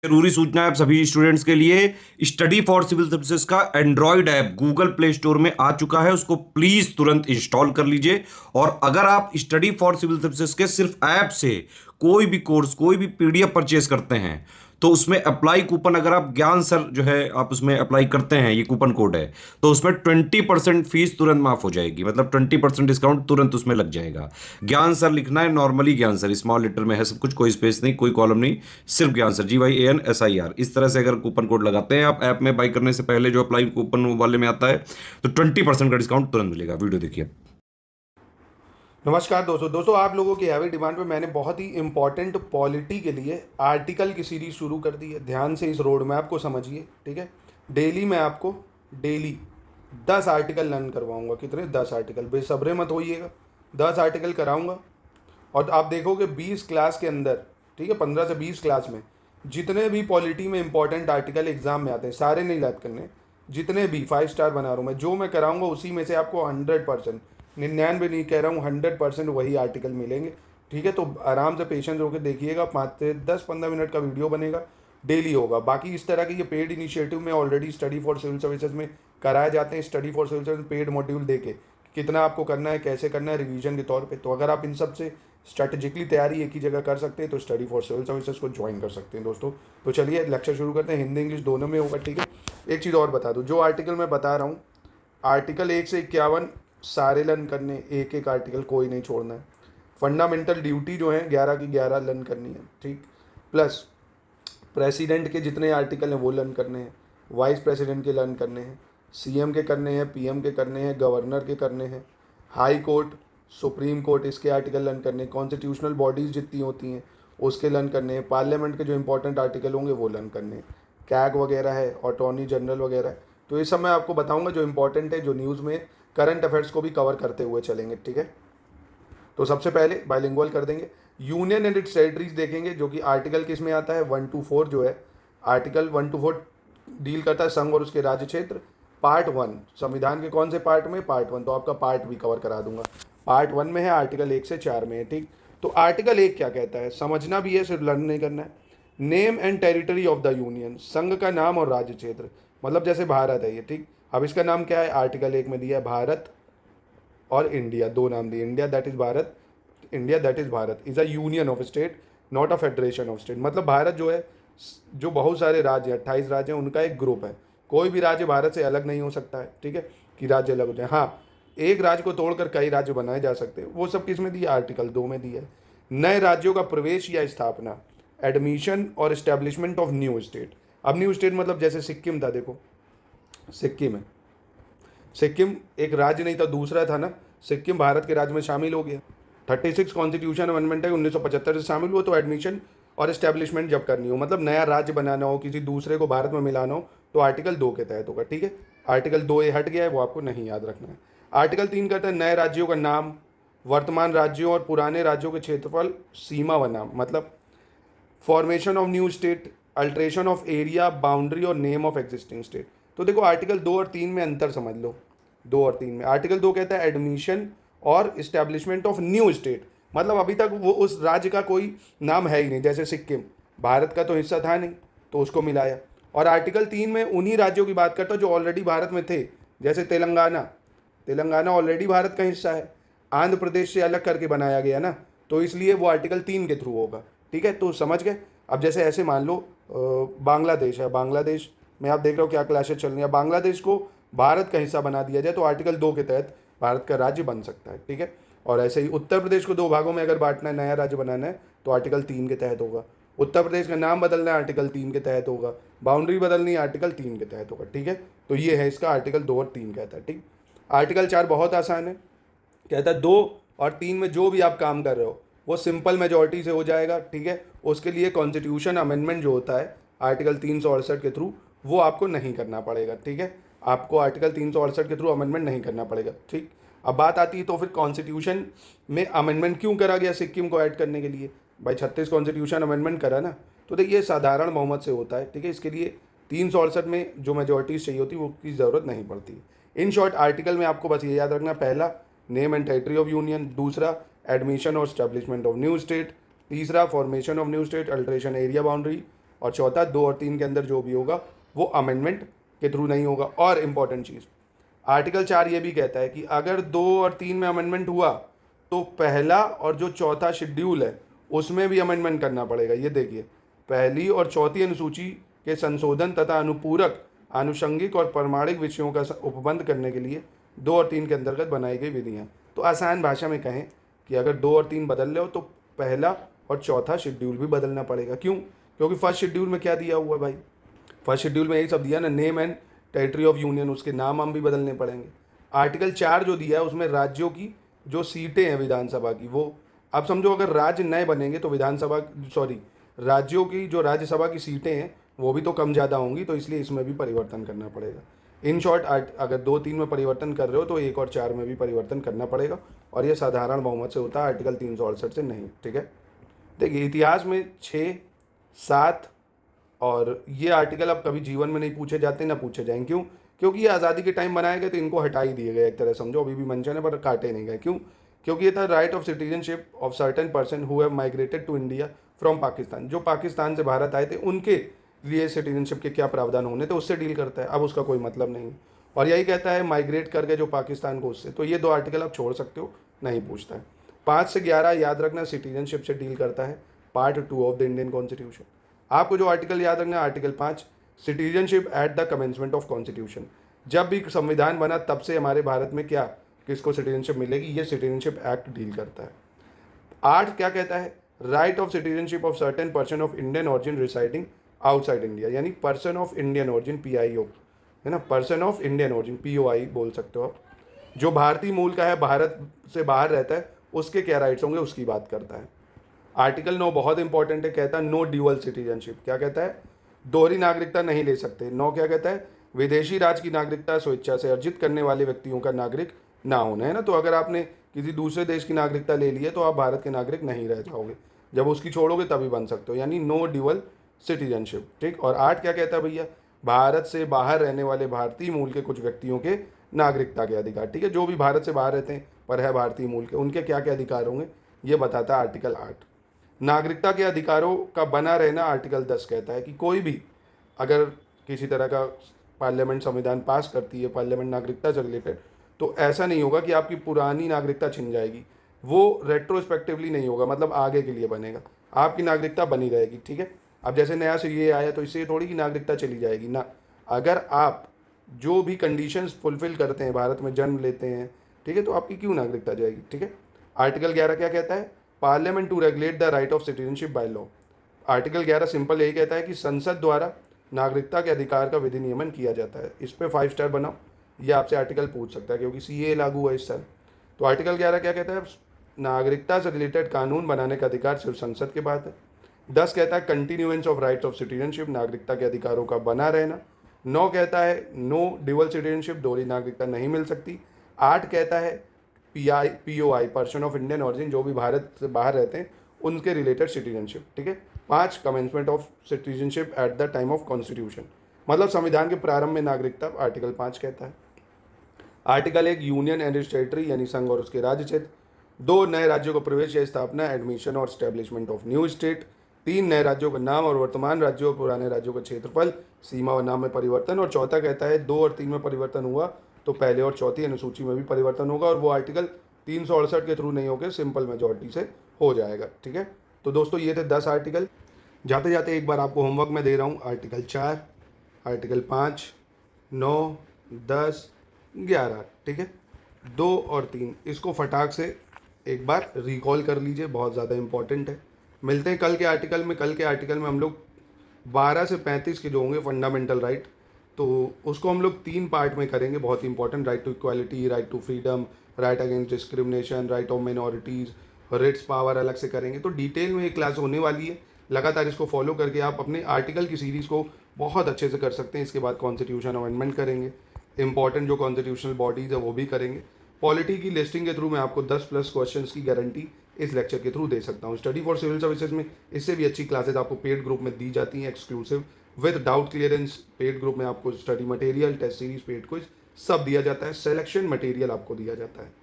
जरूरी सूचना है आप सभी स्टूडेंट्स के लिए। स्टडी फॉर सिविल सर्विसेज का Android app Google play store में आ चुका है, उसको प्लीज तुरंत इंस्टॉल कर लीजिए। और अगर आप स्टडी फॉर सिविल सर्विसेज के सिर्फ ऐप से कोई भी कोर्स, कोई भी पीडीएफ परचेज करते हैं तो उसमें अप्लाई कूपन, अगर आप ज्ञान सर जो है आप उसमें अप्लाई करते हैं, ये कूपन कोड है, तो उसमें 20% फीस तुरंत माफ हो जाएगी। मतलब 20% डिस्काउंट तुरंत उसमें लग जाएगा। ज्ञान सर लिखना है, नॉर्मली ज्ञान सर स्मॉल लेटर में है सब कुछ, कोई स्पेस नहीं, कोई कॉलम नहीं, सिर्फ ज्ञान सर GYANSIR। इस तरह से अगर कूपन कोड लगाते हैं आप ऐप में बाई करने से पहले, जो अप्लाई कूपन वाले में आता है, तो 20% का डिस्काउंट तुरंत मिलेगा। वीडियो देखिए। नमस्कार दोस्तों आप लोगों की हैवी डिमांड पे मैंने बहुत ही इंपॉर्टेंट पॉलिटी के लिए आर्टिकल की सीरीज शुरू कर दी है। ध्यान से इस रोड मैप को समझिए, ठीक है। डेली मैं आपको डेली 10 आर्टिकल लर्न करवाऊंगा। कितने? 10 आर्टिकल। बेसब्रे मत होइएगा, 10 आर्टिकल कराऊंगा और आप देखोगे 20 क्लास के अंदर, ठीक है, 15 से 20 क्लास में जितने भी पॉलिटी में इंपॉर्टेंट आर्टिकल एग्जाम में आते हैं, सारे नहीं याद करने, जितने भी 5 स्टार बना रहा हूँ मैं, जो मैं कराऊंगा उसी में से आपको 100%, 99 नहीं कह रहा हूँ, 100% वही आर्टिकल मिलेंगे, ठीक है। तो आराम से पेशेंस होकर देखिएगा। 5 से 10-15 मिनट का वीडियो बनेगा, डेली होगा। बाकी इस तरह के ये पेड इनिशिएटिव में already study for civil services में कराए जाते हैं। Study for civil service paid module देके कितना आपको करना है, कैसे करना है, रिवीजन के तौर पे। तो अगर आप इन सब से स्ट्रेटेजिकली तैयारी एक ही जगह कर सकते हैं तो स्टडी फॉर सिविल सर्विसेज को ज्वाइन कर सकते हैं दोस्तों। तो चलिए लेक्चर शुरू करते हैं। हिंदी इंग्लिश दोनों में होगा, ठीक है। एक चीज़ और बता दूँ, जो आर्टिकल मैं बता रहा हूँ, आर्टिकल 1 से 51 सारे लर्न करने, एक एक आर्टिकल कोई नहीं छोड़ना है। फंडामेंटल ड्यूटी जो है 11 की 11 लर्न करनी है, ठीक। प्लस प्रेसिडेंट के जितने आर्टिकल हैं वो लर्न करने हैं, वाइस प्रेसिडेंट के लर्न करने हैं, सीएम के करने हैं, पीएम के करने हैं, गवर्नर के करने हैं, हाई कोर्ट, सुप्रीम कोर्ट, इसके आर्टिकल लर्न करने हैं, कॉन्स्टिट्यूशनल बॉडीज़ जितनी होती हैं उसके लर्न करने हैं, पार्लियामेंट के जो इंपॉर्टेंट आर्टिकल होंगे वो लर्न करने हैं, कैग वगैरह है, अटॉर्नी जनरल वगैरह है। तो ये सब मैं आपको बताऊंगा जो इंपॉर्टेंट है, जो न्यूज़ में करंट अफेयर्स को भी कवर करते हुए चलेंगे, ठीक है। तो सबसे पहले बाइलिंगुअल कर देंगे, यूनियन एंड इट्स टेरिटरीज देखेंगे, जो कि आर्टिकल किस में आता है, 1 to 4 जो है। आर्टिकल 1 to 4 डील करता है संघ और उसके राज्य क्षेत्र। पार्ट 1 संविधान के कौन से पार्ट में? पार्ट 1। तो आपका पार्ट भी कवर करा दूंगा। पार्ट 1 में है, आर्टिकल 1 से 4 में है, ठीक। तो आर्टिकल 1 क्या कहता है, समझना भी है, सिर्फ लर्न नहीं करना है। Name and territory of the union, संघ का नाम और राज्य क्षेत्र। मतलब जैसे भारत है ये, ठीक। अब इसका नाम क्या है? आर्टिकल 1 में दिया है भारत और इंडिया, दो नाम दिए। India that is Bharat, India that is Bharat is a union of state, not a federation of state. मतलब भारत जो है, जो बहुत सारे राज्य, 28 राज्य हैं, उनका एक ग्रुप है। कोई भी राज्य भारत से अलग नहीं हो सकता है, ठीक है, कि राज्य अलग हो जाए। हाँ, एक राज्य को तोड़कर कई राज्य बनाए जा सकते हैं। वो सब किस में दिया? आर्टिकल 2 में दिया है। नए राज्यों का प्रवेश या स्थापना, एडमिशन और एस्टेब्लिशमेंट ऑफ न्यू स्टेट। अब न्यू स्टेट मतलब जैसे सिक्किम था, देखो सिक्किम है, सिक्किम एक राज्य नहीं था, दूसरा था ना। सिक्किम भारत के राज्य में शामिल हो गया। 36 कॉन्स्टिट्यूशन अमेंडमेंट है, 1975 से शामिल हुआ। तो एडमिशन और एस्टेब्लिशमेंट जब करनी हो, मतलब नया राज्य बनाना हो, किसी दूसरे को भारत में मिलाना हो, तो आर्टिकल 2 के तहत होगा, ठीक है। आर्टिकल 2 ये हट गया है, वो आपको नहीं याद रखना है। आर्टिकल 3 कहता है नए राज्यों का नाम, वर्तमान राज्यों और पुराने राज्यों के क्षेत्रफल, सीमा व नाम। मतलब formation of new state, alteration of area, boundary और नेम ऑफ एग्जिस्टिंग स्टेट। तो देखो आर्टिकल 2 और 3 में अंतर समझ लो। 2 और 3 में आर्टिकल 2 कहता है एडमिशन और इस्टेब्लिशमेंट ऑफ न्यू स्टेट, मतलब अभी तक वो उस राज्य का कोई नाम है ही नहीं। जैसे सिक्किम भारत का तो हिस्सा था नहीं, तो उसको मिलाया। और आर्टिकल 3 में उन्हीं राज्यों की बात करता है जो ऑलरेडी भारत में थे। जैसे तेलंगाना, तेलंगाना ऑलरेडी भारत का हिस्सा है, आंध्र प्रदेश से अलग करके बनाया गया ना, तो इसलिए वो आर्टिकल 3 के थ्रू होगा, ठीक है। तो समझ गए। अब जैसे ऐसे मान लो बांग्लादेश है, बांग्लादेश में आप देख रहे हो क्या क्लासेस चल रही है, बांग्लादेश को भारत का हिस्सा बना दिया जाए तो आर्टिकल 2 के तहत भारत का राज्य बन सकता है, ठीक है। और ऐसे ही उत्तर प्रदेश को 2 भागों में अगर बांटना है, नया राज्य बनाना है, तो आर्टिकल 3 के तहत होगा। उत्तर प्रदेश का नाम बदलना है, आर्टिकल 3 के तहत होगा। बाउंड्री बदलनी है, आर्टिकल 3 के तहत होगा, ठीक है। तो ये है इसका, आर्टिकल 2 और 3 कहता है, ठीक। आर्टिकल 4 बहुत आसान है, कहता है 2 और 3 में जो भी आप काम कर रहे हो वो सिंपल मेजॉरिटी से हो जाएगा, ठीक है। उसके लिए कॉन्स्टिट्यूशन अमेंडमेंट जो होता है आर्टिकल 368 के थ्रू, वो आपको नहीं करना पड़ेगा, ठीक है। आपको आर्टिकल 368 के थ्रू अमेंडमेंट नहीं करना पड़ेगा, ठीक। अब बात आती है तो फिर कॉन्स्टिट्यूशन में अमेंडमेंट क्यों करा गया सिक्किम को ऐड करने के लिए? भाई 36 कॉन्स्टिट्यूशन अमेंडमेंट करा ना, तो देखिए साधारण बहुमत से होता है, ठीक है। इसके लिए 368 में जो मेजॉरिटीज चाहिए होती है वो की ज़रूरत नहीं पड़ती। इन शॉर्ट आर्टिकल में आपको बस ये याद रखना, पहला name and territory of union, दूसरा एडमिशन और स्टैब्लिशमेंट ऑफ न्यू स्टेट, तीसरा formation of new state, alteration area boundary, और चौथा 2 और 3 के अंदर जो भी होगा वो अमेंडमेंट के थ्रू नहीं होगा। और इम्पॉर्टेंट चीज़, आर्टिकल 4 ये भी कहता है कि अगर 2 और 3 में अमेंडमेंट हुआ तो पहला और जो चौथा शेड्यूल है उसमें भी अमेंडमेंट करना पड़ेगा। ये देखिए, पहली और चौथी अनुसूची के संशोधन तथा अनुपूरक, आनुषंगिक और प्रमाणिक विषयों का उपबंध करने के लिए 2 और 3 के अंतर्गत बनाई गई विधियाँ। तो आसान भाषा में कहें कि अगर 2 और 3 बदल रहे हो तो पहला और चौथा शेड्यूल भी बदलना पड़ेगा। क्यों? क्योंकि फर्स्ट शेड्यूल में क्या दिया हुआ है भाई? फर्स्ट शेड्यूल में यही सब दिया ना, name and territory of union, उसके नाम हम भी बदलने पड़ेंगे। आर्टिकल 4 जो दिया है उसमें राज्यों की जो सीटें हैं विधानसभा की, वो अब समझो अगर राज्य नए बनेंगे तो राज्यों की जो राज्यसभा की सीटें हैं वो भी तो कम ज़्यादा होंगी, तो इसलिए इसमें भी परिवर्तन करना पड़ेगा। इन शॉर्ट, अगर 2-3 में परिवर्तन कर रहे हो तो 1 और 4 में भी परिवर्तन करना पड़ेगा, और ये साधारण बहुमत से होता है, आर्टिकल 368 से नहीं। ठीक है, देखिए इतिहास में 6, 7 और ये आर्टिकल अब कभी जीवन में नहीं पूछे जाते, ना पूछे जाएंगे। क्यों? क्योंकि ये आज़ादी के टाइम बनाए गए तो इनको हटा ही दिए गए एक तरह समझो, अभी भी मेंशन है पर काटे नहीं गए। क्यों? क्योंकि ये था right of citizenship of certain person who have migrated to India from Pakistan. जो पाकिस्तान से भारत आए थे उनके लिए सिटीजनशिप के क्या प्रावधान होने थे उससे डील करता है, अब उसका कोई मतलब नहीं। और यही कहता है माइग्रेट करके जो पाकिस्तान को उससे, तो ये 2 आर्टिकल आप छोड़ सकते हो, नहीं पूछता है। 5 से 11 याद रखना सिटीजनशिप से डील करता है, part 2 of the Indian constitution. आपको जो आर्टिकल याद रखना है, article 5 citizenship at the commencement of constitution. जब भी संविधान बना तब से हमारे भारत में क्या किसको सिटीजनशिप मिलेगी, ये सिटीजनशिप एक्ट डील करता है। 8 क्या कहता है? Right of citizenship of certain person of Indian origin residing outside India, यानी person of Indian origin, PIO है ना, person of Indian origin, POI बोल सकते हो आप, जो भारतीय मूल का है, भारत से बाहर रहता है, उसके क्या राइट्स होंगे उसकी बात करता है। आर्टिकल 9 बहुत इंपॉर्टेंट है, कहता है नो ड्यूअल सिटीजनशिप। क्या कहता है? दोहरी नागरिकता नहीं ले सकते। 9 क्या कहता है? विदेशी राज्य की नागरिकता स्वेच्छा से अर्जित करने वाले व्यक्तियों का नागरिक ना होना, है ना। तो अगर आपने किसी दूसरे देश की नागरिकता ले ली है तो आप भारत के नागरिक नहीं रह जाओगे, जब उसकी छोड़ोगे तभी बन सकते हो, यानी नो ड्यूअल सिटीजनशिप। ठीक। और 8 क्या कहता है भैया? भारत से बाहर रहने वाले भारतीय मूल के कुछ व्यक्तियों के नागरिकता के अधिकार। ठीक है, जो भी भारत से बाहर रहते हैं पर है भारतीय मूल के, उनके क्या क्या अधिकार होंगे ये बताता है आर्टिकल 8। नागरिकता के अधिकारों का बना रहना, आर्टिकल 10 कहता है कि कोई भी अगर किसी तरह का पार्लियामेंट संविधान पास करती है पार्लियामेंट नागरिकता से रिलेटेड, तो ऐसा नहीं होगा कि आपकी पुरानी नागरिकता छिन जाएगी, वो रेट्रोस्पेक्टिवली नहीं होगा, मतलब आगे के लिए बनेगा, आपकी नागरिकता बनी रहेगी। ठीक है, अब जैसे नया से ये आया तो इससे थोड़ी की नागरिकता चली जाएगी ना। अगर आप जो भी कंडीशंस फुलफिल करते हैं, भारत में जन्म लेते हैं, ठीक है, तो आपकी क्यों नागरिकता जाएगी। ठीक है। आर्टिकल 11 क्या कहता है? Parliament to regulate the right of citizenship by law. Article 11 simple यही कहता है कि संसद द्वारा नागरिकता के अधिकार का विधि नियमन किया जाता है। इस पर 5 स्टार बनाओ, ये आपसे आर्टिकल पूछ सकता है क्योंकि CAA लागू है इस साल। तो आर्टिकल 11 क्या कहता है? नागरिकता से रिलेटेड कानून बनाने का अधिकार सिर्फ संसद के पास है। 10 कहता है continuance of rights of citizenship, नागरिकता के अधिकारों का बना रहना। 9 कहता है नो ड्यूअल सिटीजनशिप, दोहरी नागरिकता नहीं मिल सकती। 8 कहता है POI, person of Indian origin, जो भी भारत से बाहर रहते हैं उनके रिलेटेड सिटीजनशिप। ठीक है। 5 commencement of citizenship at the time of constitution, मतलब संविधान के प्रारंभ में नागरिकता, आर्टिकल 5 कहता है। आर्टिकल 1 यूनियन एंड टेरिटरी, यानी संघ और उसके राज्य क्षेत्र। 2 नए राज्यों को प्रवेश या स्थापना, एडमिशन और स्टैब्लिशमेंट ऑफ न्यू स्टेट। 3 नए राज्यों का नाम और वर्तमान राज्यों और पुराने राज्यों का क्षेत्रफल, सीमा और नाम में परिवर्तन। और चौथा कहता है 2 और 3 में परिवर्तन हुआ तो पहले और चौथी अनुसूची में भी परिवर्तन होगा, और वो आर्टिकल 368 के थ्रू नहीं होकर सिंपल मेजॉरिटी से हो जाएगा। ठीक है। तो दोस्तों ये थे 10 आर्टिकल। जाते जाते एक बार आपको होमवर्क में दे रहा हूँ। आर्टिकल 4, आर्टिकल 5, 9, 10, 11, ठीक है, 2 और 3, इसको फटाक से एक बार रिकॉल कर लीजिए, बहुत ज़्यादा इंपॉर्टेंट है। मिलते हैं कल के आर्टिकल में। कल के आर्टिकल में हम लोग 12 से 35 के जो होंगे फंडामेंटल राइट, तो उसको हम लोग 3 पार्ट में करेंगे, बहुत important. Right to equality, right to freedom, right against discrimination, right of minorities, writs power अलग से करेंगे। तो डिटेल में ये क्लास होने वाली है। लगातार इसको फॉलो करके आप अपने आर्टिकल की सीरीज़ को बहुत अच्छे से कर सकते हैं। इसके बाद कॉन्स्टिट्यूशन अमेंडमेंट करेंगे, इंपॉर्टेंट जो कॉन्स्टिट्यूशनल बॉडीज़ है वो भी करेंगे। पॉलिटी की लिस्टिंग के थ्रू मैं आपको 10+ क्वेश्चंस की गारंटी इस लेक्चर के थ्रू दे सकता हूँ। स्टडी फॉर सिविल सर्विसेज में इससे भी अच्छी क्लासेज आपको पेड ग्रुप में दी जाती हैं, exclusive with doubt clearance. Paid group में आपको study material, test series, paid quiz सब दिया जाता है, सिलेक्शन मटेरियल आपको दिया जाता है।